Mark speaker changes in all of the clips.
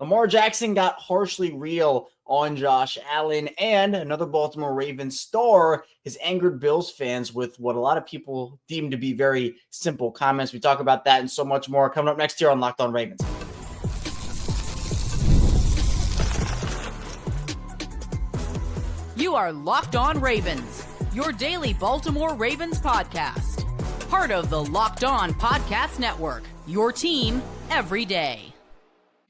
Speaker 1: Lamar Jackson got harshly real on Josh Allen, and another Baltimore Ravens star has angered Bills fans with what a lot of people deem to be very simple comments. We talk about that and so much more coming up next here on Locked On Ravens.
Speaker 2: You are Locked On Ravens, your daily Baltimore Ravens podcast. Part of the Locked On Podcast Network, your team every day.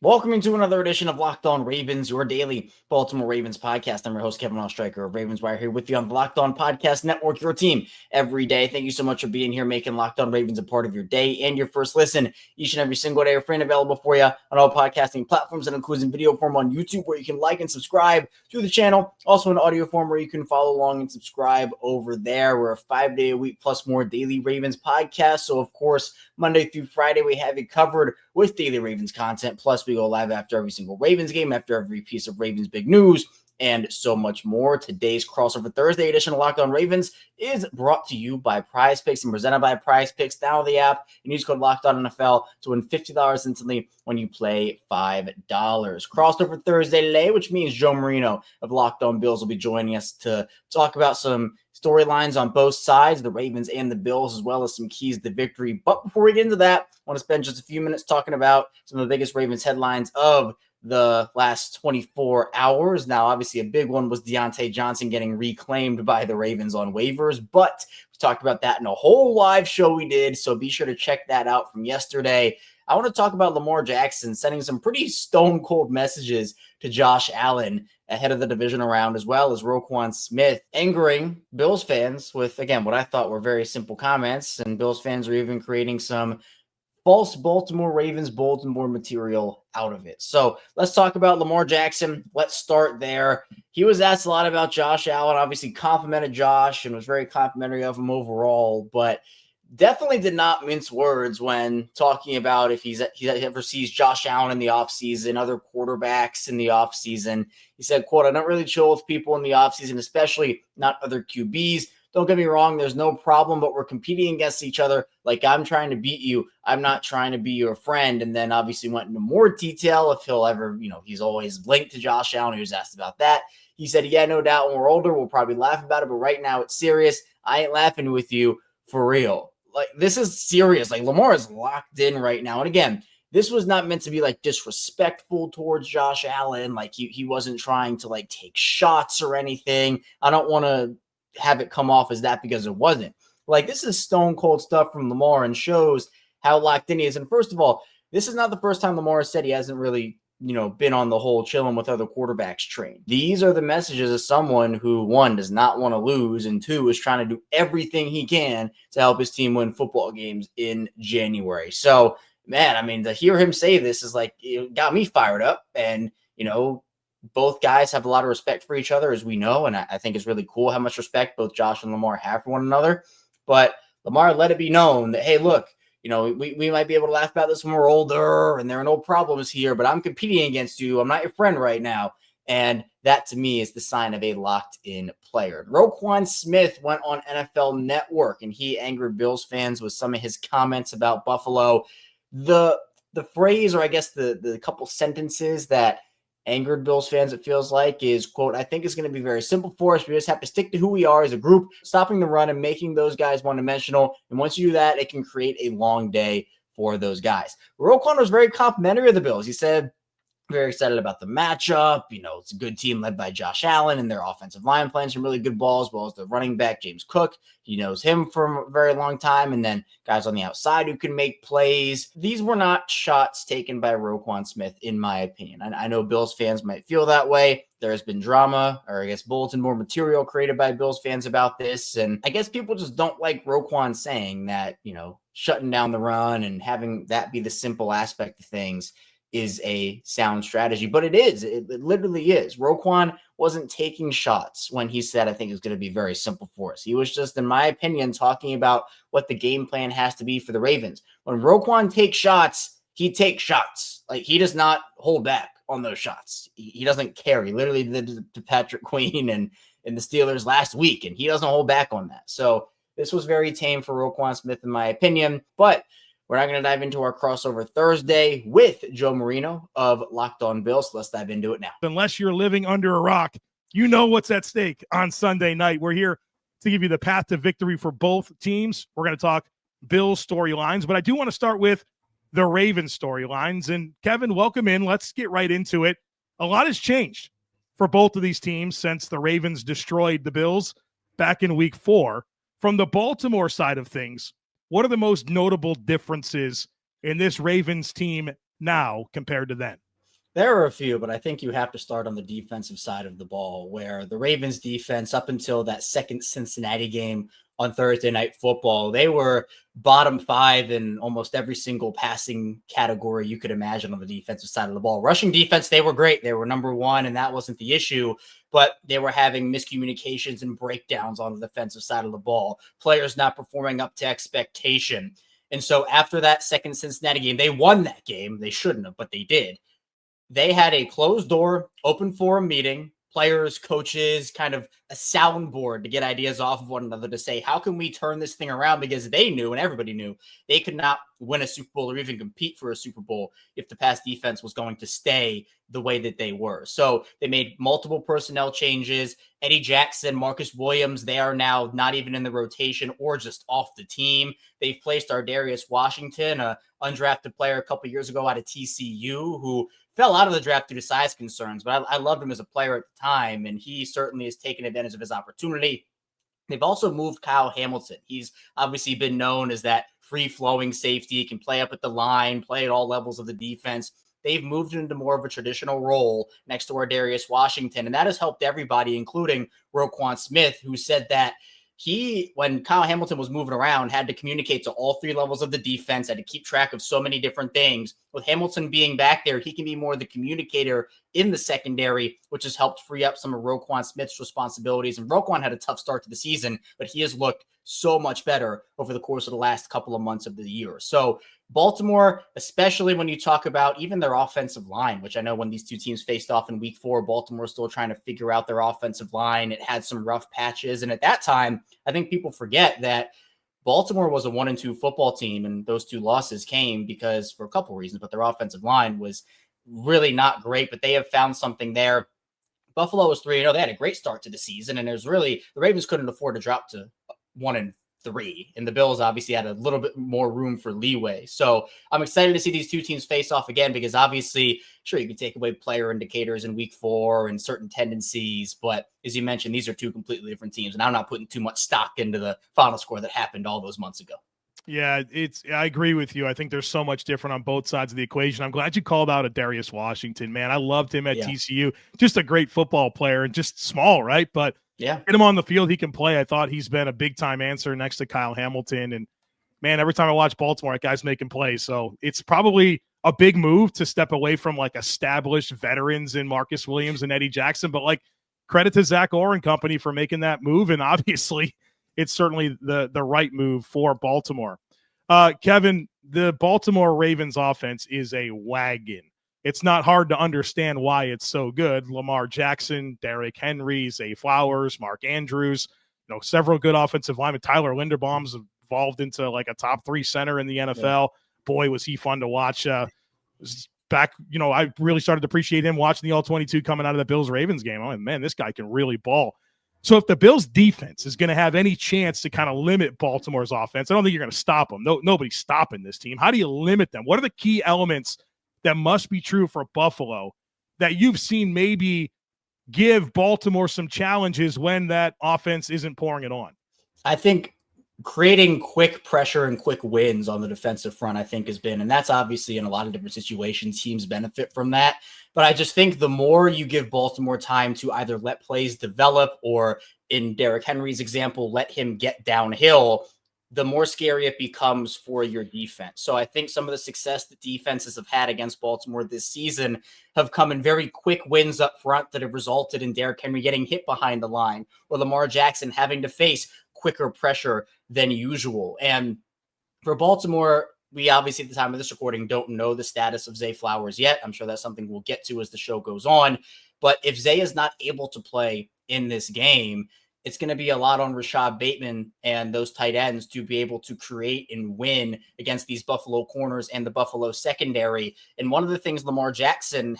Speaker 1: Welcome to another edition of Locked On Ravens, your daily Baltimore Ravens podcast. I'm your host, Kevin Oestreicher of Ravens Wire, here with you on the Locked On Podcast Network, your team every day. Thank you so much for being here, making Locked On Ravens a part of your day and your first listen each and every single day. We're free and available for you on all podcasting platforms, that includes in video form on YouTube, where you can like and subscribe to the channel. Also in audio form, where you can follow along and subscribe over there. We're a 5-day-a-week plus more daily Ravens podcast. So, of course, Monday through Friday, we have you covered with daily Ravens content. Plus, we go live after every single Ravens game, after every piece of Ravens big news, and so much more. Today's crossover Thursday edition of Locked On Ravens is brought to you by PrizePicks and presented by PrizePicks. Download the app and use code LOCKEDONNFL to win $50 instantly when you play $5. Crossover Thursday today, which means Joe Marino of Locked On Bills will be joining us to talk about some storylines on both sides, the Ravens and the Bills, as well as some keys to victory. But before we get into that, I want to spend just a few minutes talking about some of the biggest Ravens headlines of the last 24 hours. Now, obviously, a big one was Diontae Johnson getting reclaimed by the Ravens on waivers, but we talked about that in a whole live show we did, so be sure to check that out from yesterday. I want to talk about Lamar Jackson sending some pretty stone-cold messages to Josh Allen ahead of the divisional round, as well as Roquan Smith, angering Bills fans with, again, what I thought were very simple comments, and Bills fans are even creating some false Baltimore Ravens Baltimore material out of it. So let's talk about Lamar Jackson. Let's start there. He was asked a lot about Josh Allen, obviously complimented Josh and was very complimentary of him overall, but definitely did not mince words when talking about if he ever sees Josh Allen in the offseason, other quarterbacks in the offseason. He said, quote, "I don't really chill with people in the offseason, especially not other QBs. Don't get me wrong, there's no problem, but we're competing against each other. Like, I'm trying to beat you. I'm not trying to be your friend." And then obviously went into more detail if he'll ever, he's always linked to Josh Allen. He was asked about that. He said, "Yeah, no doubt when we're older, we'll probably laugh about it, but right now it's serious. I ain't laughing with you for real." Like, this is serious. Like, Lamar is locked in right now. And again, this was not meant to be like disrespectful towards Josh Allen. Like, he wasn't trying to like take shots or anything. I don't want to have it come off as that, because it wasn't. Like, this is stone cold stuff from Lamar and shows how locked in he is. And first of all, this is not the first time Lamar said he hasn't really, been on the whole chilling with other quarterbacks train. These are the messages of someone who, one, does not want to lose, and two, is trying to do everything he can to help his team win football games in January. So, man, I mean, to hear him say this is like, it got me fired up. And, both guys have a lot of respect for each other, as we know, and I think it's really cool how much respect both Josh and Lamar have for one another. But Lamar let it be known that, hey, look, we might be able to laugh about this when we're older and there are no problems here, but I'm competing against you. I'm not your friend right now. And that, to me, is the sign of a locked-in player. Roquan Smith went on NFL Network, and he angered Bills fans with some of his comments about Buffalo. The phrase, or I guess the couple sentences that angered Bills fans, it feels like, is, quote, "I think it's going to be very simple for us. We just have to stick to who we are as a group, stopping the run and making those guys one-dimensional. And once you do that, it can create a long day for those guys." Roquan was very complimentary of the Bills. He said, very excited about the matchup. It's a good team led by Josh Allen, and their offensive line playing some really good ball, as well as the running back, James Cook. He knows him for a very long time. And then guys on the outside who can make plays. These were not shots taken by Roquan Smith, in my opinion. I know Bills fans might feel that way. There has been drama, or I guess bulletin board material created by Bills fans about this. And I guess people just don't like Roquan saying that, shutting down the run and having that be the simple aspect of things is a sound strategy, but it is. It literally is. Roquan wasn't taking shots when he said, "I think it's going to be very simple for us." He was just, in my opinion, talking about what the game plan has to be for the Ravens. When Roquan takes shots, he takes shots. Like, he does not hold back on those shots. He doesn't care. He literally did it to Patrick Queen and the Steelers last week, and he doesn't hold back on that. So this was very tame for Roquan Smith, in my opinion. But We're not going to dive into our crossover Thursday with Joe Marino of Locked On Bills. So let's dive into it now.
Speaker 3: Unless you're living under a rock, you know what's at stake on Sunday night. We're here to give you the path to victory for both teams. We're going to talk Bills storylines, but I do want to start with the Ravens storylines. And Kevin, welcome in. Let's get right into it. A lot has changed for both of these teams since the Ravens destroyed the Bills back in week 4. From the Baltimore side of things, what are the most notable differences in this Ravens team now compared to then?
Speaker 1: There are a few, but I think you have to start on the defensive side of the ball, where the Ravens defense, up until that second Cincinnati game on Thursday Night Football, they were bottom 5 in almost every single passing category you could imagine on the defensive side of the ball. Rushing defense, they were great. They were number 1, and that wasn't the issue, but they were having miscommunications and breakdowns on the defensive side of the ball, players not performing up to expectation. And so after that second Cincinnati game, they won that game. They shouldn't have, but they did. They had a closed door, open forum meeting, players, coaches, kind of a soundboard to get ideas off of one another to say, how can we turn this thing around? Because they knew, and everybody knew, they could not win a Super Bowl or even compete for a Super Bowl if the pass defense was going to stay the way that they were. So they made multiple personnel changes. Eddie Jackson, Marcus Williams, they are now not even in the rotation or just off the team. They've placed Darius Washington, a undrafted player a couple years ago out of TCU, who fell out of the draft due to size concerns, but I loved him as a player at the time, and he certainly has taken advantage of his opportunity. They've also moved Kyle Hamilton. He's obviously been known as that free-flowing safety. He can play up at the line, play at all levels of the defense. They've moved into more of a traditional role next to Darius Washington, and that has helped everybody, including Roquan Smith, who said that when Kyle Hamilton was moving around, had to communicate to all 3 levels of the defense, had to keep track of so many different things. With Hamilton being back there, he can be more the communicator in the secondary, which has helped free up some of Roquan Smith's responsibilities. And Roquan had a tough start to the season, but he has looked so much better over the course of the last couple of months of the year. So Baltimore, especially when you talk about even their offensive line, which I know when these two teams faced off in week 4, Baltimore still trying to figure out their offensive line. It had some rough patches. And at that time, I think people forget that Baltimore was a 1-2 football team, and those 2 losses came because for a couple of reasons, but their offensive line was really not great, but they have found something there. Buffalo was 3-0. They had a great start to the season, and the Ravens couldn't afford to drop to 1-3, and the Bills obviously had a little bit more room for leeway. So I'm excited to see these two teams face off again, because obviously, sure, you can take away player indicators in week 4 and certain tendencies, but as you mentioned, these are 2 completely different teams, and I'm not putting too much stock into the final score that happened all those months ago.
Speaker 3: Yeah, I agree with you. I think there's so much different on both sides of the equation. I'm glad you called out Darius Washington, man. I loved him at TCU. Just a great football player and just small, right? But get him on the field, he can play. I thought he's been a big-time answer next to Kyle Hamilton. And, man, every time I watch Baltimore, that guy's making plays. So it's probably a big move to step away from, like, established veterans in Marcus Williams and Eddie Jackson. But, like, credit to Zach Orr and company for making that move. And obviously it's certainly the right move for Baltimore. Kevin, the Baltimore Ravens offense is a wagon. It's not hard to understand why it's so good. Lamar Jackson, Derrick Henry, Zay Flowers, Mark Andrews, several good offensive linemen. Tyler Linderbaum's evolved into like a top 3 center in the NFL. Yeah. Boy, was he fun to watch. I really started to appreciate him watching the All-22 coming out of the Bills-Ravens game. Oh, man, this guy can really ball. So if the Bills' defense is going to have any chance to kind of limit Baltimore's offense, I don't think you're going to stop them. Nobody's stopping this team. How do you limit them? What are the key elements that must be true for Buffalo that you've seen maybe give Baltimore some challenges when that offense isn't pouring it on?
Speaker 1: I think creating quick pressure and quick wins on the defensive front, I think, has been, and that's obviously in a lot of different situations, teams benefit from that. But I just think the more you give Baltimore time to either let plays develop or, in Derrick Henry's example, let him get downhill, the more scary it becomes for your defense. So I think some of the success that defenses have had against Baltimore this season have come in very quick wins up front that have resulted in Derrick Henry getting hit behind the line or Lamar Jackson having to face quicker pressure than usual. And for Baltimore, we obviously at the time of this recording don't know the status of Zay Flowers yet. I'm sure that's something we'll get to as the show goes on. But if Zay is not able to play in this game, it's going to be a lot on Rashad Bateman and those tight ends to be able to create and win against these Buffalo corners and the Buffalo secondary. And one of the things Lamar Jackson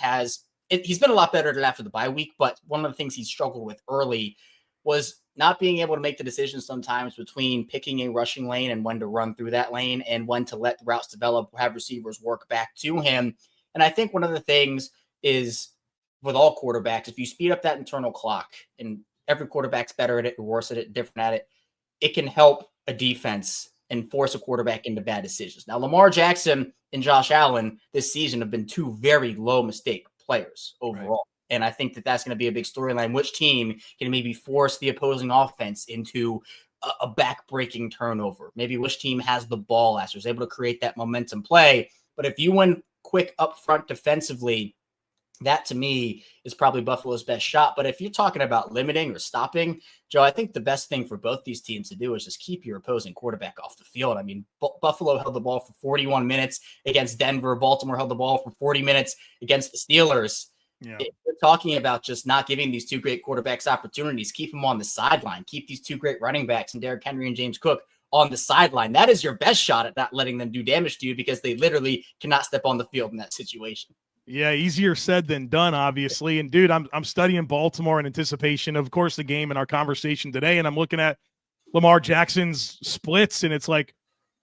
Speaker 1: he's been a lot better after the bye week, but one of the things he struggled with early was not being able to make the decision sometimes between picking a rushing lane and when to run through that lane and when to let the routes develop, have receivers work back to him. And I think one of the things is with all quarterbacks, if you speed up that internal clock, and every quarterback's better at it or worse at it, different at it, it can help a defense and force a quarterback into bad decisions. Now, Lamar Jackson and Josh Allen this season have been two very low mistake players overall. Right. And I think that that's going to be a big storyline. Which team can maybe force the opposing offense into a back-breaking turnover? Maybe which team has the ball last year, is able to create that momentum play. But if you win quick up front defensively, that to me is probably Buffalo's best shot. But if you're talking about limiting or stopping, Joe, I think the best thing for both these teams to do is just keep your opposing quarterback off the field. I mean, Buffalo held the ball for 41 minutes against Denver. Baltimore held the ball for 40 minutes against the Steelers. Yeah. If we're talking about just not giving these two great quarterbacks opportunities, keep them on the sideline, keep these two great running backs and Derrick Henry and James Cook on the sideline. That is your best shot at not letting them do damage to you, because they literally cannot step on the field in that situation.
Speaker 3: Yeah, easier said than done, obviously. And dude, I'm studying Baltimore in anticipation, of course, the game and our conversation today. And I'm looking at Lamar Jackson's splits, and it's like,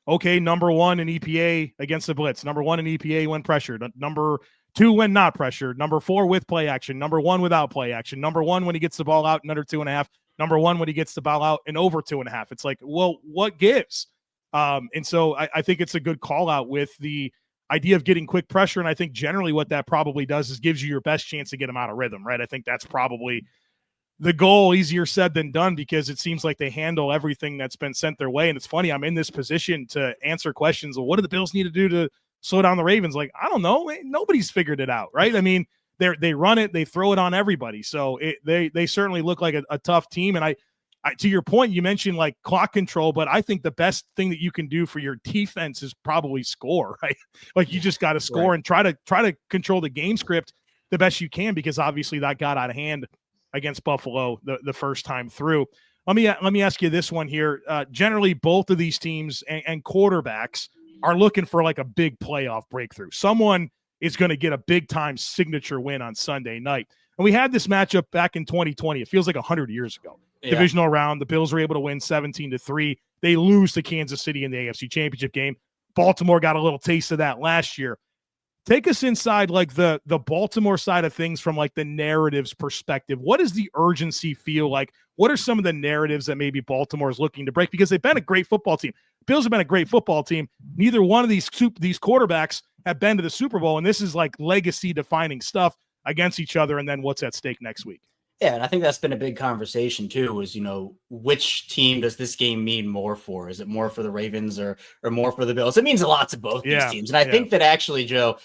Speaker 3: okay, number one in EPA against the blitz, number one in EPA when pressured, number two when not pressured, number four with play action, number one without play action, number one when he gets the ball out in under 2.5, number one when he gets the ball out in over 2.5. It's like, well, what gives? And so I think it's a good call out with the idea of getting quick pressure. And I think generally what that probably does is gives you your best chance to get them out of rhythm, right? I think that's probably the goal. Easier said than done, because it seems like they handle everything that's been sent their way. And it's funny, I'm in this position to answer questions of what do the Bills need to do to slow down the Ravens? Like, I don't know. Nobody's figured it out, right? I mean, they run it, they throw it on everybody. So they certainly look like a tough team. And I, to your point, you mentioned like clock control, but I think the best thing that you can do for your defense is probably score, right? Like you just got to score and try to control the game script the best you can, because obviously that got out of hand against Buffalo the first time through. Let me ask you this one here. Generally, both of these teams and quarterbacks are looking for like a big playoff breakthrough. Someone is going to get a big time signature win on Sunday night. And we had this matchup back in 2020. It feels like 100 years ago. Yeah. Divisional round, the Bills were able to win 17-3. They lose to Kansas City in the AFC Championship game. Baltimore got a little taste of that last year. Take us inside like the Baltimore side of things from like the narratives perspective. What does the urgency feel like? What are some of the narratives that maybe Baltimore is looking to break? Because they've been a great football team. Bills have been a great football team. Neither one of these quarterbacks have been to the Super Bowl, and this is like legacy-defining stuff against each other, and then what's at stake next week?
Speaker 1: Yeah, and I think that's been a big conversation too, is, which team does this game mean more for? Is it more for the Ravens or more for the Bills? It means a lot to both these teams. And I think that actually, Joe,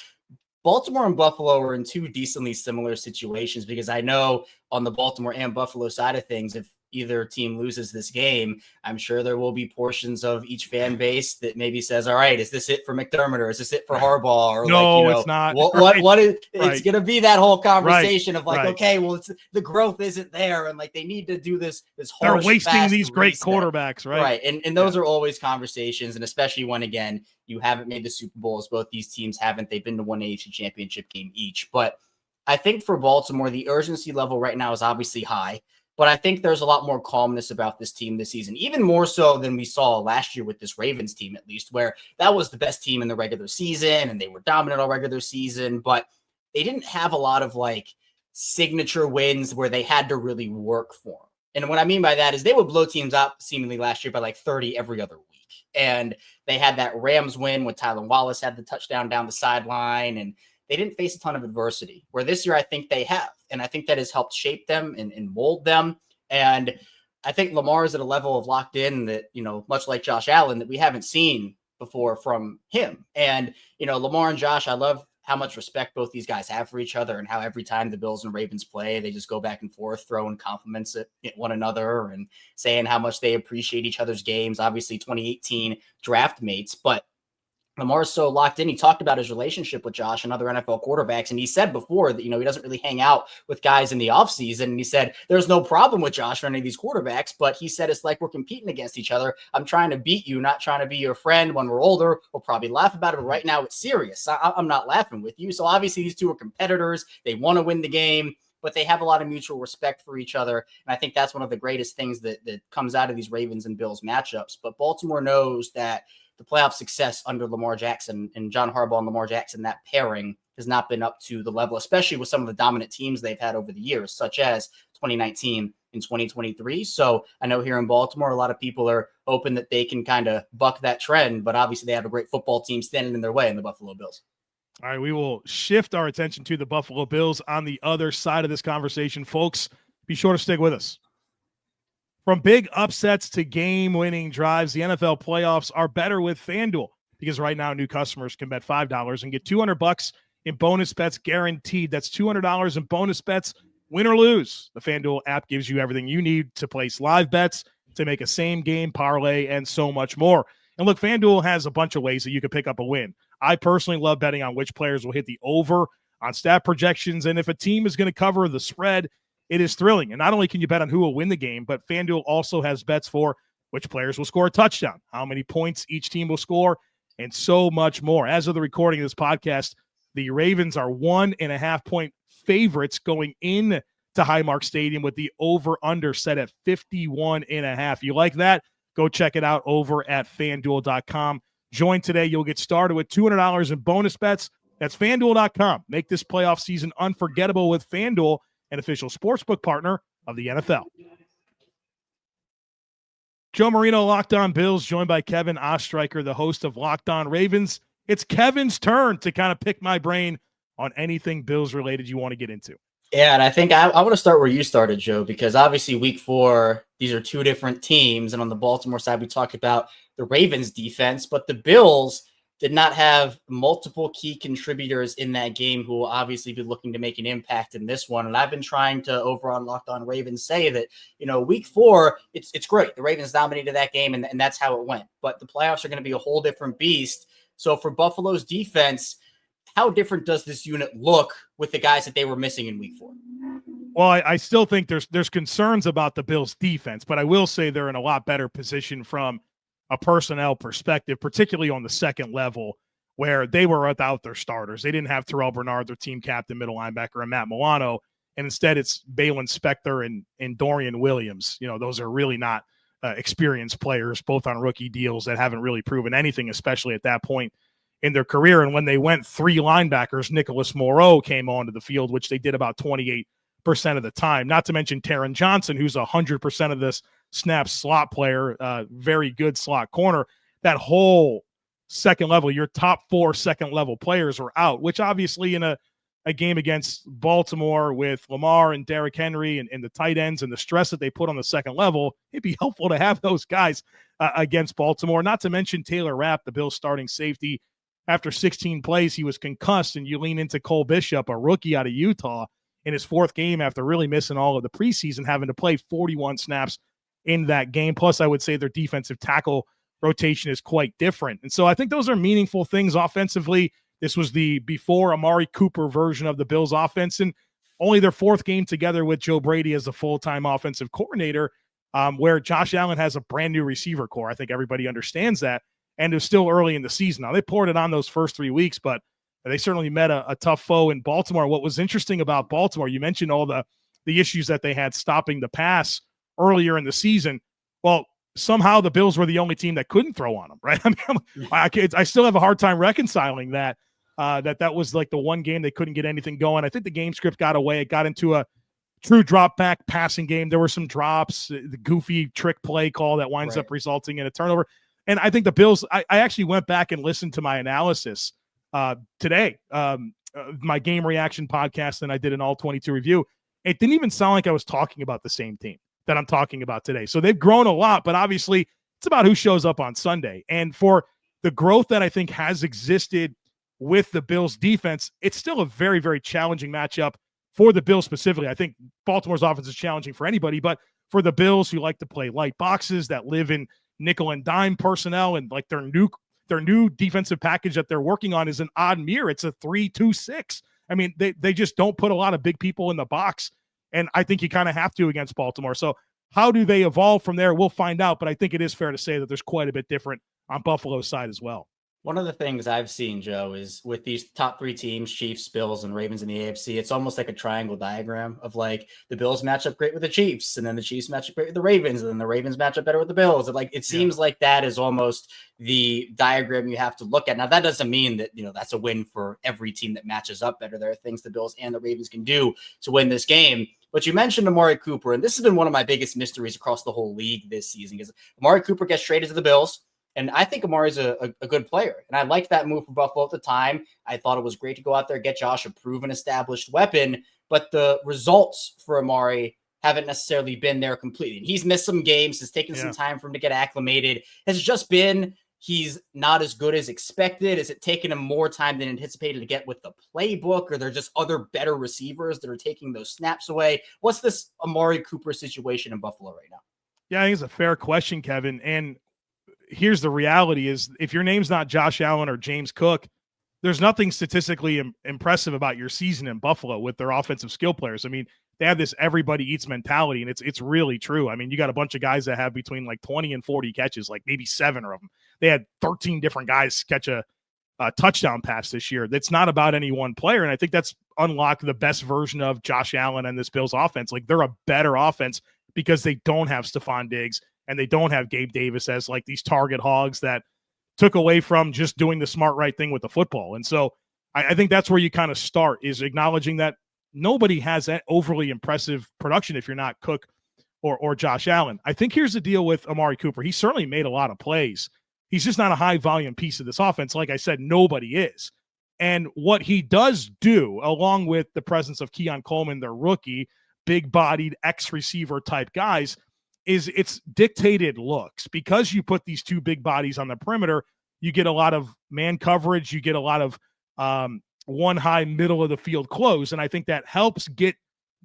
Speaker 1: Baltimore and Buffalo are in two decently similar situations, because I know on the Baltimore and Buffalo side of things, if either team loses this game, I'm sure there will be portions of each fan base that maybe says, all right, is this it for McDermott, or is this it for Harbaugh? Or
Speaker 3: no, it's not.
Speaker 1: What is it's going to be that whole conversation of like, okay, well, the growth isn't there. And like, they need to do this harsh,
Speaker 3: they're wasting these great
Speaker 1: reset.
Speaker 3: Quarterbacks, right?
Speaker 1: Right. And those are always conversations. And especially when, again, you haven't made the Super Bowl, as both these teams haven't. They've been to one AFC Championship game each. But I think for Baltimore, the urgency level right now is obviously high. But I think there's a lot more calmness about this team this season, even more so than we saw last year with this Ravens team, at least, where that was the best team in the regular season and they were dominant all regular season, but they didn't have a lot of like signature wins where they had to really work for them. And what I mean by that is they would blow teams up seemingly last year by like 30 every other week. And they had that Rams win when Tylan Wallace had the touchdown down the sideline, and they didn't face a ton of adversity, where this year I think they have. And I think that has helped shape them and mold them. And I think Lamar is at a level of locked in that, much like Josh Allen, that we haven't seen before from him. And, Lamar and Josh, I love how much respect both these guys have for each other, and how every time the Bills and Ravens play, they just go back and forth, throwing compliments at one another and saying how much they appreciate each other's games. Obviously 2018 draft mates, but Lamar's so locked in. He talked about his relationship with Josh and other NFL quarterbacks. And he said before that, he doesn't really hang out with guys in the offseason. And he said, there's no problem with Josh or any of these quarterbacks, but he said, it's like we're competing against each other. I'm trying to beat you, not trying to be your friend. When we're older, we'll probably laugh about it. But right now it's serious. I'm not laughing with you. So obviously these two are competitors. They want to win the game, but they have a lot of mutual respect for each other. And I think that's one of the greatest things that comes out of these Ravens and Bills matchups. But Baltimore knows that the playoff success under Lamar Jackson and John Harbaugh and Lamar Jackson, that pairing has not been up to the level, especially with some of the dominant teams they've had over the years, such as 2019 and 2023. So I know here in Baltimore, a lot of people are hoping that they can kind of buck that trend, but obviously they have a great football team standing in their way in the Buffalo Bills.
Speaker 3: All right, we will shift our attention to the Buffalo Bills on the other side of this conversation. Folks, be sure to stick with us. From big upsets to game-winning drives, the NFL playoffs are better with FanDuel, because right now new customers can bet $5 and get $200 in bonus bets guaranteed. That's $200 in bonus bets, win or lose. The FanDuel app gives you everything you need to place live bets, to make a same-game parlay, and so much more. And look, FanDuel has a bunch of ways that you can pick up a win. I personally love betting on which players will hit the over on stat projections, and if a team is going to cover the spread, it is thrilling. And not only can you bet on who will win the game, but FanDuel also has bets for which players will score a touchdown, how many points each team will score, and so much more. As of the recording of this podcast, the Ravens are 1.5-point favorites going in to Highmark Stadium, with the over-under set at 51.5. You like that? Go check it out over at FanDuel.com. Join today. You'll get started with $200 in bonus bets. That's FanDuel.com. Make this playoff season unforgettable with FanDuel, an official sportsbook partner of the NFL. Joe Marino, Locked On Bills, joined by Kevin Ostreicher, the host of Locked On Ravens. It's Kevin's turn to kind of pick my brain on anything Bills related you want to get into.
Speaker 1: Yeah, and I think I want to start where you started, Joe, because obviously week 4, these are two different teams. And on the Baltimore side, we talked about the Ravens defense, but the Bills did not have multiple key contributors in that game who will obviously be looking to make an impact in this one. And I've been trying to, over on Locked On Ravens, say that, week 4, it's great. The Ravens dominated that game, and that's how it went. But the playoffs are going to be a whole different beast. So for Buffalo's defense, how different does this unit look with the guys that they were missing in week 4?
Speaker 3: Well, I still think there's concerns about the Bills' defense, but I will say they're in a lot better position from a personnel perspective, particularly on the second level, where they were without their starters. They didn't have Terrell Bernard, their team captain, middle linebacker, and Matt Milano, and instead it's Balin Spector and Dorian Williams. Those are really not experienced players, both on rookie deals that haven't really proven anything, especially at that point in their career. And when they went 3 linebackers, Nicholas Moreau came onto the field, which they did about 28% of the time, not to mention Taron Johnson, who's 100% of this snap slot player, very good slot corner. That whole second level, your top 4 second level players are out, which obviously in a game against Baltimore with Lamar and Derrick Henry and the tight ends and the stress that they put on the second level, it'd be helpful to have those guys against Baltimore, not to mention Taylor Rapp, the Bills starting safety. After 16 plays, he was concussed, and you lean into Cole Bishop, a rookie out of Utah, in his 4th game after really missing all of the preseason, having to play 41 snaps in that game. Plus, I would say their defensive tackle rotation is quite different. And so I think those are meaningful things offensively. This was the before Amari Cooper version of the Bills offense, and only their 4th game together with Joe Brady as a full-time offensive coordinator, where Josh Allen has a brand new receiver core. I think everybody understands that. And it was still early in the season. Now, they poured it on those first 3 weeks, but they certainly met a tough foe in Baltimore. What was interesting about Baltimore, you mentioned all the issues that they had stopping the pass earlier in the season. Well, somehow the Bills were the only team that couldn't throw on them, right? I still have a hard time reconciling that was like the one game they couldn't get anything going. I think the game script got away. It got into a true drop back passing game. There were some drops, the goofy trick play call that winds up resulting in a turnover. And I think the Bills, I actually went back and listened to my analysis today, my game reaction podcast, and I did an all 22 review. It didn't even sound like I was talking about the same team that I'm talking about today. So they've grown a lot, but obviously it's about who shows up on Sunday. And for the growth that I think has existed with the Bills defense, it's still a very, very challenging matchup for the Bills specifically. I think Baltimore's offense is challenging for anybody, but for the Bills who like to play light boxes, that live in nickel and dime personnel, and like their their new defensive package that they're working on is an odd mirror. It's a 3-2-6. I mean, they just don't put a lot of big people in the box, and I think you kind of have to against Baltimore. So how do they evolve from there? We'll find out, but I think it is fair to say that there's quite a bit different on Buffalo's side as well.
Speaker 1: One of the things I've seen, Joe, is with these top three teams, Chiefs, Bills, and Ravens in the AFC, it's almost like a triangle diagram of like the Bills match up great with the Chiefs, and then the Chiefs match up great with the Ravens, and then the Ravens match up better with the Bills. And like it seems like that is almost the diagram you have to look at. Now, that doesn't mean that, that's a win for every team that matches up better. There are things the Bills and the Ravens can do to win this game. But you mentioned Amari Cooper, and this has been one of my biggest mysteries across the whole league this season, because Amari Cooper gets traded to the Bills. And I think Amari's a good player. And I liked that move for Buffalo at the time. I thought it was great to go out there, get Josh a proven, established weapon. But the results for Amari haven't necessarily been there completely. And he's missed some games. It's taken some time for him to get acclimated. Has it just been he's not as good as expected? Is it taking him more time than anticipated to get with the playbook? Or there just other better receivers that are taking those snaps away? What's this Amari Cooper situation in Buffalo right now?
Speaker 3: Yeah, I think it's a fair question, Kevin. And here's the reality is if your name's not Josh Allen or James Cook, there's nothing statistically impressive about your season in Buffalo with their offensive skill players. I mean, they have this everybody eats mentality, and it's really true. I mean, you got a bunch of guys that have between like 20 and 40 catches, like maybe 7 of them. They had 13 different guys catch a touchdown pass this year. That's not about any one player, and I think that's unlocked the best version of Josh Allen and this Bills offense. Like, they're a better offense because they don't have Stephon Diggs, and they don't have Gabe Davis as like these target hogs that took away from just doing the smart right thing with the football. And so I think that's where you kind of start, is acknowledging that nobody has that overly impressive production if you're not Cook or Josh Allen. I think here's the deal with Amari Cooper. He certainly made a lot of plays. He's just not a high volume piece of this offense. Like I said, nobody is. And what he does do, along with the presence of Keon Coleman, their rookie, big-bodied ex-receiver type guys, is it's dictated looks. Because you put these two big bodies on the perimeter, you get a lot of man coverage, you get a lot of one high middle of the field close, and I think that helps get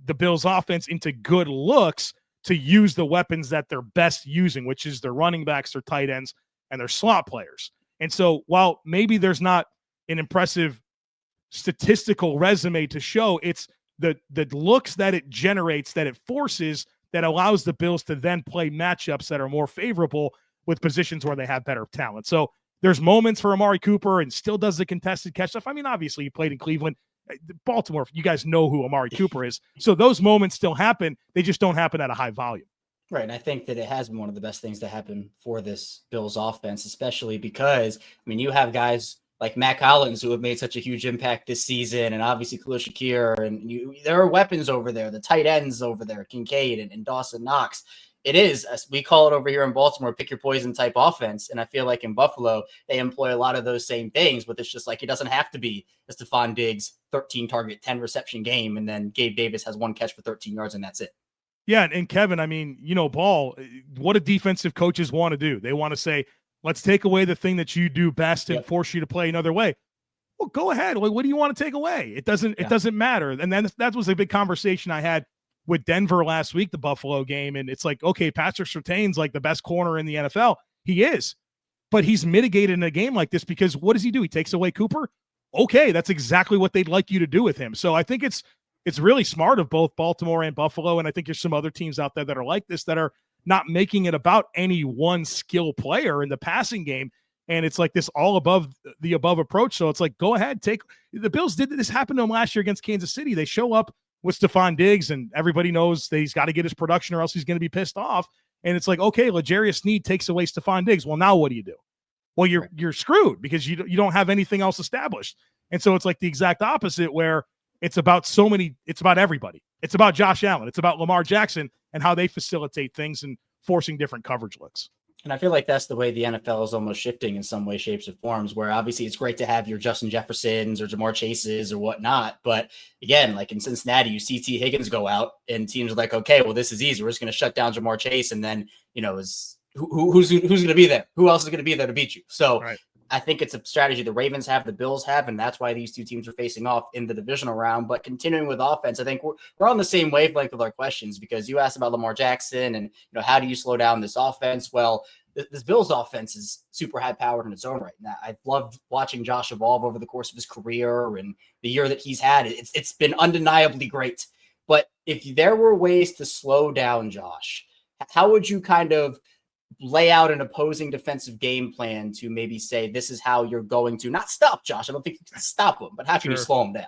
Speaker 3: the Bills offense into good looks to use the weapons that they're best using, which is their running backs, their tight ends, and their slot players. And so while maybe there's not an impressive statistical resume to show, it's the looks that it generates, that it forces, that allows the Bills to then play matchups that are more favorable with positions where they have better talent. So there's moments for Amari Cooper and still does the contested catch stuff. I mean, obviously he played in Cleveland. Baltimore, you guys know who Amari Cooper is. So those moments still happen. They just don't happen at a high volume.
Speaker 1: Right. And I think that it has been one of the best things to happen for this Bills offense, especially because, I mean, you have guys like Matt Collins, who have made such a huge impact this season, and obviously Khalil Shakir, and there are weapons over there, the tight ends over there, Kincaid and Dawson Knox. It is, as we call it over here in Baltimore, pick your poison type offense. And I feel like in Buffalo, they employ a lot of those same things, but it's just like, it doesn't have to be a Stephon Diggs 13 target, 10 reception game, and then Gabe Davis has 1 catch for 13 yards and that's it.
Speaker 3: Yeah. And Kevin, I mean, Ball, what do defensive coaches want to do? They want to say, let's take away the thing that you do best and force you to play another way. Well, go ahead. Like, what do you want to take away? It doesn't matter. And then that was a big conversation I had with Denver last week, the Buffalo game. And it's like, okay, Patrick Surtain's like the best corner in the NFL. He is, but he's mitigated in a game like this because what does he do? He takes away Cooper. Okay. That's exactly what they'd like you to do with him. So I think it's really smart of both Baltimore and Buffalo. And I think there's some other teams out there that are like this, that are not making it about any one skill player in the passing game. And it's like this all above the above approach. So it's like, go ahead, the Bills did this happen to them last year against Kansas City. They show up with Stephon Diggs and everybody knows that he's got to get his production or else he's going to be pissed off. And it's like, okay, L'Jarius Sneed takes away Stephon Diggs. Well, now what do you do? Well, you're screwed because you don't have anything else established. And so it's like the exact opposite, where it's about it's about everybody. It's about Josh Allen. It's about Lamar Jackson and how they facilitate things and forcing different coverage looks.
Speaker 1: And I feel like that's the way the NFL is almost shifting in some way, shapes, or forms, where obviously it's great to have your Justin Jeffersons or Jamar Chases or whatnot. But again, like in Cincinnati, you see T. Higgins go out and teams are like, okay, well, this is easy. We're just going to shut down Jamar Chase. And then, who's going to be there? Who else is going to be there to beat you? So right. I think it's a strategy the Ravens have, the Bills have, and that's why these two teams are facing off in the divisional round. But continuing with offense, I think we're on the same wavelength with our questions, because you asked about Lamar Jackson and how do you slow down this offense? Well, this Bills offense is super high powered in its own right. Now, I've loved watching Josh evolve over the course of his career and the year that he's had. It's been undeniably great. But if there were ways to slow down Josh, how would you kind of lay out an opposing defensive game plan to maybe say, this is how you're going to not stop Josh? I don't think you can stop him, but how can you slow him down?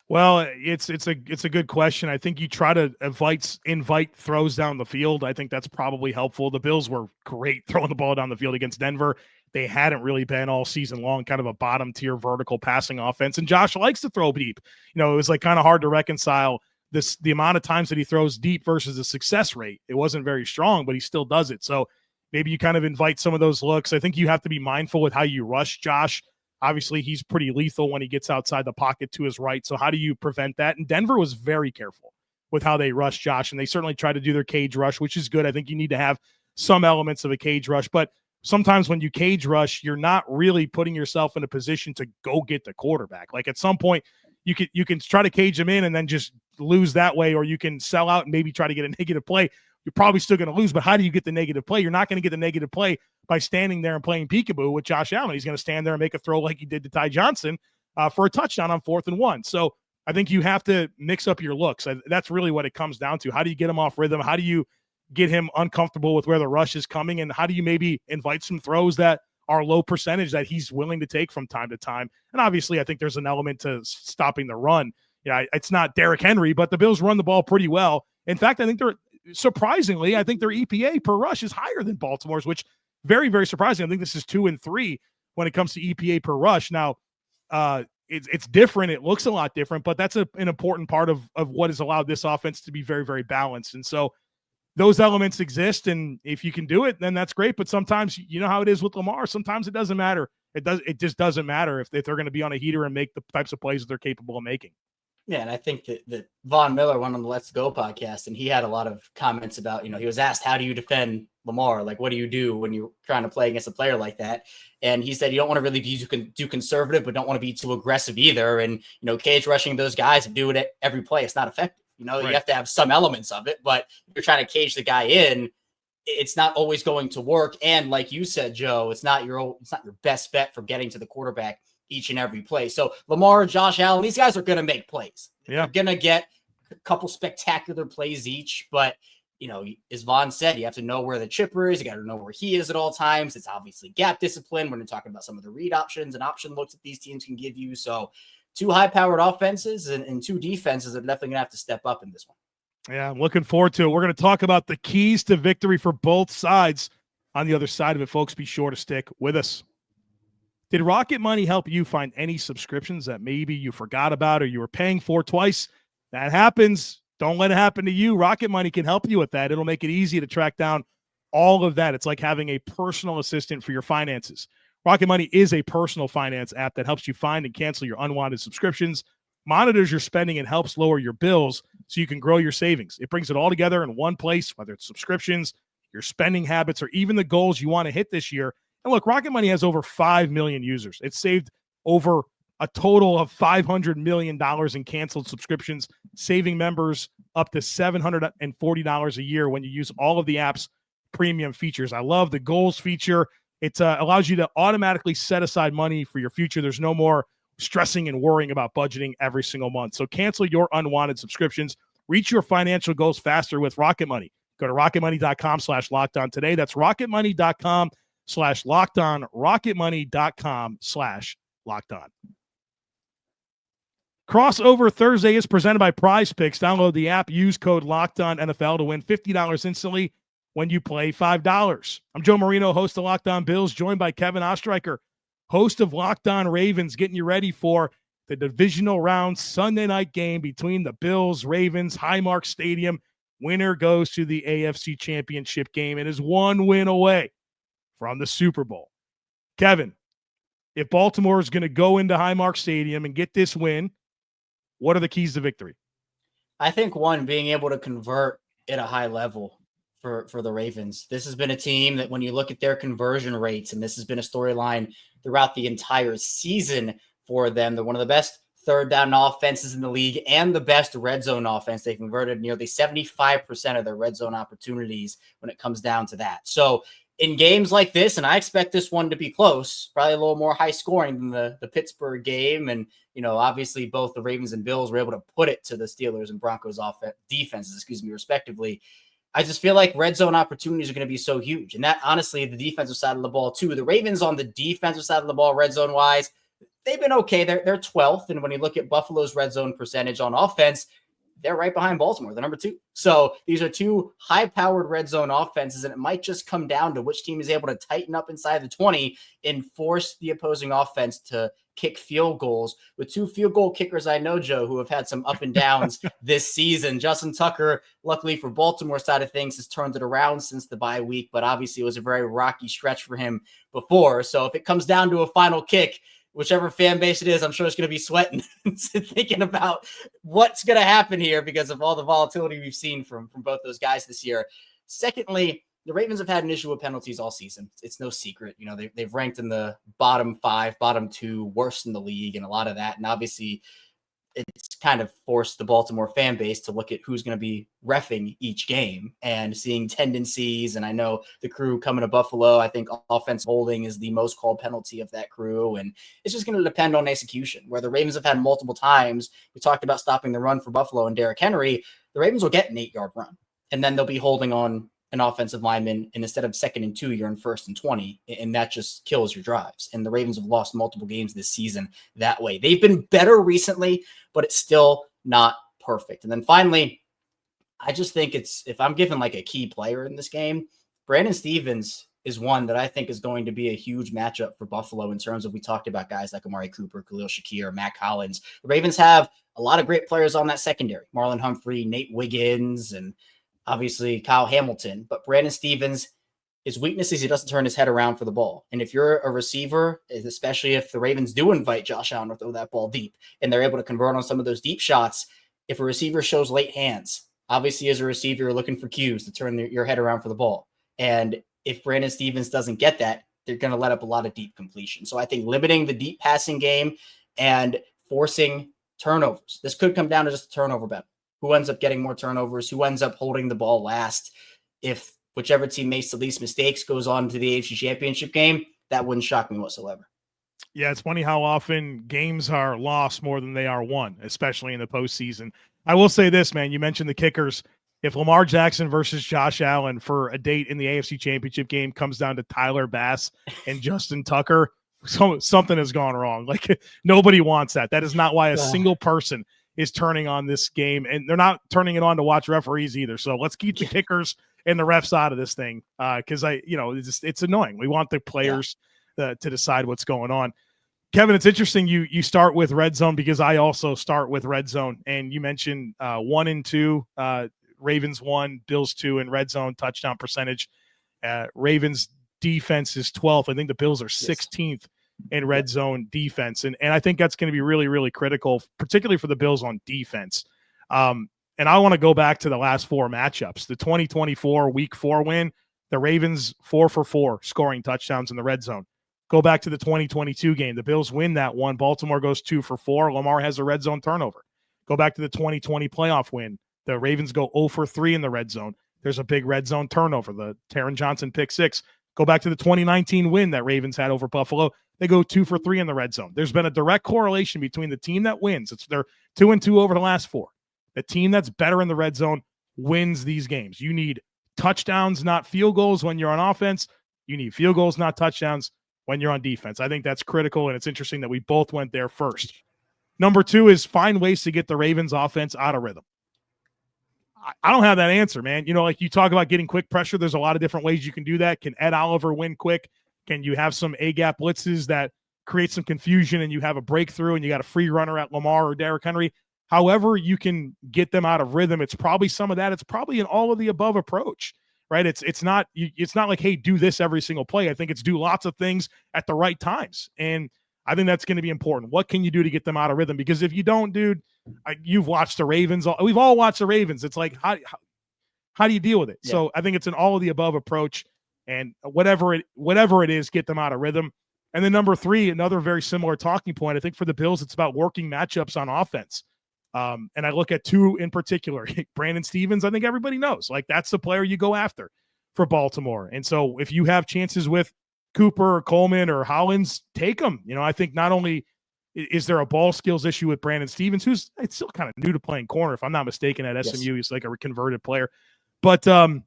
Speaker 3: Well, it's a good question. I think you try to invite throws down the field. I think that's probably helpful. The Bills were great throwing the ball down the field against Denver. They hadn't really been all season long, kind of a bottom tier vertical passing offense. And Josh likes to throw deep. It was like kind of hard to reconcile the amount of times that he throws deep versus the success rate. It wasn't very strong, but he still does it. So maybe you kind of invite some of those looks. I think you have to be mindful with how you rush Josh. Obviously, he's pretty lethal when he gets outside the pocket to his right. So how do you prevent that? And Denver was very careful with how they rushed Josh, and they certainly try to do their cage rush, which is good. I think you need to have some elements of a cage rush. But sometimes when you cage rush, you're not really putting yourself in a position to go get the quarterback. Like at some point, you can try to cage him in and then just lose that way, or you can sell out and maybe try to get a negative play. You're probably still going to lose, but how do you get the negative play? You're not going to get the negative play by standing there and playing peekaboo with Josh Allen. He's going to stand there and make a throw like he did to Ty Johnson for a touchdown on 4th and 1. So I think you have to mix up your looks. That's really what it comes down to. How do you get him off rhythm? How do you get him uncomfortable with where the rush is coming? And how do you maybe invite some throws that are low percentage that he's willing to take from time to time? And obviously, I think there's an element to stopping the run. It's not Derrick Henry, but the Bills run the ball pretty well. In fact, I think surprisingly, I think their EPA per rush is higher than Baltimore's, which very, very surprising. I think this is 2 and 3 when it comes to EPA per rush. Now, it's different. It looks a lot different, but that's an important part of what has allowed this offense to be very, very balanced. And so those elements exist, and if you can do it, then that's great. But sometimes, you know how it is with Lamar. Sometimes it doesn't matter. It just doesn't matter if they're going to be on a heater and make the types of plays that they're capable of making.
Speaker 1: Yeah, and I think that Von Miller went on the Let's Go podcast, and he had a lot of comments about, he was asked, how do you defend Lamar? Like, what do you do when you're trying to play against a player like that? And he said, you don't want to really be too conservative, but don't want to be too aggressive either. And, cage rushing those guys and do it every play, it's not effective. Right. You have to have some elements of it, but if you're trying to cage the guy in, it's not always going to work. And like you said, Joe, it's not your best bet for getting to the quarterback each and every play. So Lamar, Josh Allen, these guys are going to make plays.
Speaker 3: Yeah.
Speaker 1: They're going to get a couple spectacular plays each, but as Vaughn said, you have to know where the chipper is. You got to know where he is at all times. It's obviously gap discipline when you're talking about some of the read options and option looks that these teams can give you. So 2 high-powered offenses and 2 defenses are definitely going to have to step up in this one.
Speaker 3: Yeah, I'm looking forward to it. We're going to talk about the keys to victory for both sides on the other side of it, folks. Be sure to stick with us. Did Rocket Money help you find any subscriptions that maybe you forgot about or you were paying for twice? That happens. Don't let it happen to you. Rocket Money can help you with that. It'll make it easy to track down all of that. It's like having a personal assistant for your finances. Rocket Money is a personal finance app that helps you find and cancel your unwanted subscriptions, monitors your spending, and helps lower your bills so you can grow your savings. It brings it all together in one place, whether it's subscriptions, your spending habits, or even the goals you want to hit this year. And look, Rocket Money has over 5 million users. It's saved over a total of $500 million in canceled subscriptions, saving members up to $740 a year when you use all of the app's premium features. I love the goals feature. It allows you to automatically set aside money for your future. There's no more stressing and worrying about budgeting every single month. So cancel your unwanted subscriptions. Reach your financial goals faster with Rocket Money. Go to rocketmoney.com/lockedon today. That's rocketmoney.com/lockedon, rocketmoney.com/lockedon. Crossover Thursday is presented by PrizePicks. Download the app, use code LOCKEDONNFL to win $50 instantly when you play $5. I'm Joe Marino, host of Locked On Bills, joined by Kevin Ostreicher, host of Locked On Ravens, getting you ready for the divisional round Sunday night game between the Bills, Ravens, Highmark Stadium. Winner goes to the AFC Championship game and is 1 win away from the Super Bowl. Kevin, if Baltimore is going to go into Highmark Stadium and get this win, what are the keys to victory?
Speaker 1: I think one, being able to convert at a high level for the Ravens. This has been a team that when you look at their conversion rates, and this has been a storyline throughout the entire season for them, they're one of the best third down offenses in the league and the best red zone offense. They converted nearly 75% of their red zone opportunities when it comes down to that. So in games like this, and I expect this one to be close, probably a little more high scoring than the Pittsburgh game. And, obviously both the Ravens and Bills were able to put it to the Steelers and Broncos defenses, respectively. I just feel like red zone opportunities are going to be so huge. And that, honestly, the defensive side of the ball, too. The Ravens on the defensive side of the ball, red zone wise, they've been okay. They're 12th. And when you look at Buffalo's red zone percentage on offense, they're right behind Baltimore. They're number 2. So these are 2 high-powered red zone offenses, and it might just come down to which team is able to tighten up inside the 20 and force the opposing offense to kick field goals. With 2 field goal kickers I know, Joe, who have had some up and downs this season. Justin Tucker, luckily for Baltimore side of things, has turned it around since the bye week, but obviously it was a very rocky stretch for him before. So if it comes down to a final kick, whichever fan base it is, I'm sure it's going to be sweating thinking about what's going to happen here because of all the volatility we've seen from both those guys this year. Secondly, the Ravens have had an issue with penalties all season. It's no secret. They've ranked in the bottom 5, bottom 2, worst in the league, and a lot of that. And obviously it's kind of forced the Baltimore fan base to look at who's going to be reffing each game and seeing tendencies. And I know the crew coming to Buffalo, I think offensive holding is the most called penalty of that crew. And it's just going to depend on execution, where the Ravens have had multiple times. We talked about stopping the run for Buffalo and Derrick Henry. The Ravens will get an 8-yard run, and then they'll be holding on an offensive lineman, and instead of 2nd and 2, you're in 1st and 20, and that just kills your drives. And the Ravens have lost multiple games this season that way. They've been better recently, but it's still not perfect. And then finally, I just think if I'm given like a key player in this game, Brandon Stephens is one that I think is going to be a huge matchup for Buffalo in terms of, we talked about guys like Amari Cooper, Khalil Shakir, Matt Collins. The Ravens have a lot of great players on that secondary, Marlon Humphrey, Nate Wiggins, and obviously Kyle Hamilton. But Brandon Stephens, his weakness is he doesn't turn his head around for the ball. And if you're a receiver, especially if the Ravens do invite Josh Allen to throw that ball deep and they're able to convert on some of those deep shots, if a receiver shows late hands, obviously as a receiver, you're looking for cues to turn your head around for the ball. And if Brandon Stephens doesn't get that, they're going to let up a lot of deep completion. So I think limiting the deep passing game and forcing turnovers. This could come down to just a turnover battle. Who ends up getting more turnovers? Who ends up holding the ball last? If whichever team makes the least mistakes goes on to the AFC Championship game, that wouldn't shock me whatsoever.
Speaker 3: Yeah, it's funny how often games are lost more than they are won, especially in the postseason. I will say this, man. You mentioned the kickers. If Lamar Jackson versus Josh Allen for a date in the AFC Championship game comes down to Tyler Bass and Justin Tucker, something has gone wrong. Like, nobody wants that. That is not why a single person is turning on this game, and they're not turning it on to watch referees either. So let's keep the kickers and the refs out of this thing, because it's annoying. We want the players to decide what's going on. Kevin, it's interesting you start with red zone because I also start with red zone, and you mentioned 1 and 2, Ravens 1, Bills 2 in red zone touchdown percentage. Ravens defense is 12th. I think the Bills are 16th in red zone defense. And I think that's going to be really, really critical, particularly for the Bills on defense. And I want to go back to the last 4 matchups. The 2024 week 4 win, the Ravens 4 for 4 scoring touchdowns in the red zone. Go back to the 2022 game. The Bills win that one. Baltimore goes 2 for 4. Lamar has a red zone turnover. Go back to the 2020 playoff win. The Ravens go 0 for 3 in the red zone. There's a big red zone turnover. The Taron Johnson pick 6. Go back to the 2019 win that Ravens had over Buffalo. They go 2 for 3 in the red zone. There's been a direct correlation between the team that wins. They're 2 and 2 over the last 4. The team that's better in the red zone wins these games. You need touchdowns, not field goals when you're on offense. You need field goals, not touchdowns when you're on defense. I think that's critical, and it's interesting that we both went there first. Number 2 is find ways to get the Ravens offense out of rhythm. I don't have that answer, man. Like you talk about getting quick pressure. There's a lot of different ways you can do that. Can Ed Oliver win quick? Can you have some A-gap blitzes that create some confusion and you have a breakthrough and you got a free runner at Lamar or Derrick Henry? However you can get them out of rhythm, it's probably some of that. It's probably an all of the above approach, right? It's not like, hey, do this every single play. I think it's do lots of things at the right times. And I think that's going to be important. What can you do to get them out of rhythm? Because if you don't, dude, you've watched the Ravens. We've all watched the Ravens. It's like, how do you deal with it? Yeah. So I think it's an all of the above approach, and whatever it is, get them out of rhythm. And then number 3, another very similar talking point. I think for the Bills, it's about working matchups on offense. And I look at 2 in particular, Brandon Stephens. I think everybody knows, like, that's the player you go after. for Baltimore. And so if you have chances with Cooper or Coleman or Hollins, take them. I think not only is there a ball skills issue with Brandon Stevens, who's it's still kind of new to playing corner, if I'm not mistaken, at SMU. He's like a converted player. But, a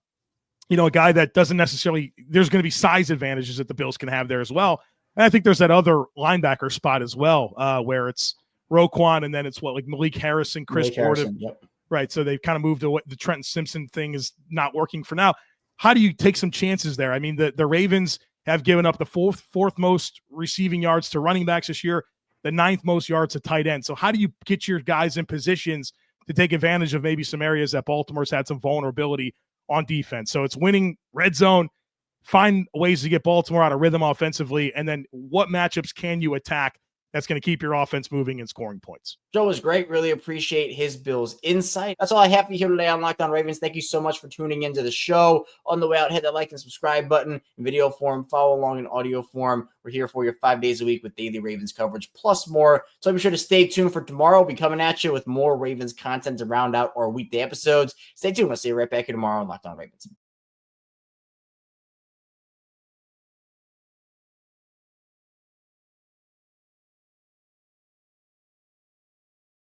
Speaker 3: guy that doesn't necessarily – there's going to be size advantages that the Bills can have there as well. And I think there's that other linebacker spot as well where it's Roquan and then it's like Malik Harrison, Chris Ford.
Speaker 1: Yep.
Speaker 3: Right, so they've kind of moved away. The Trenton Simpson thing is not working for now. How do you take some chances there? I mean, the Ravens have given up the fourth most receiving yards to running backs this year, the 9th most yards to tight end. So how do you get your guys in positions to take advantage of maybe some areas that Baltimore's had some vulnerability on defense? So it's winning red zone, find ways to get Baltimore out of rhythm offensively, and then what matchups can you attack that's going to keep your offense moving and scoring points?
Speaker 1: Joe was great. Really appreciate his Bills insight. That's all I have for you here today on Locked On Ravens. Thank you so much for tuning into the show. On the way out, hit that like and subscribe button in video form. Follow along in audio form. We're here for you 5 days a week with daily Ravens coverage plus more. So be sure to stay tuned for tomorrow. We'll be coming at you with more Ravens content to round out our weekday episodes. Stay tuned. I'll see you right back here tomorrow on Locked On Ravens.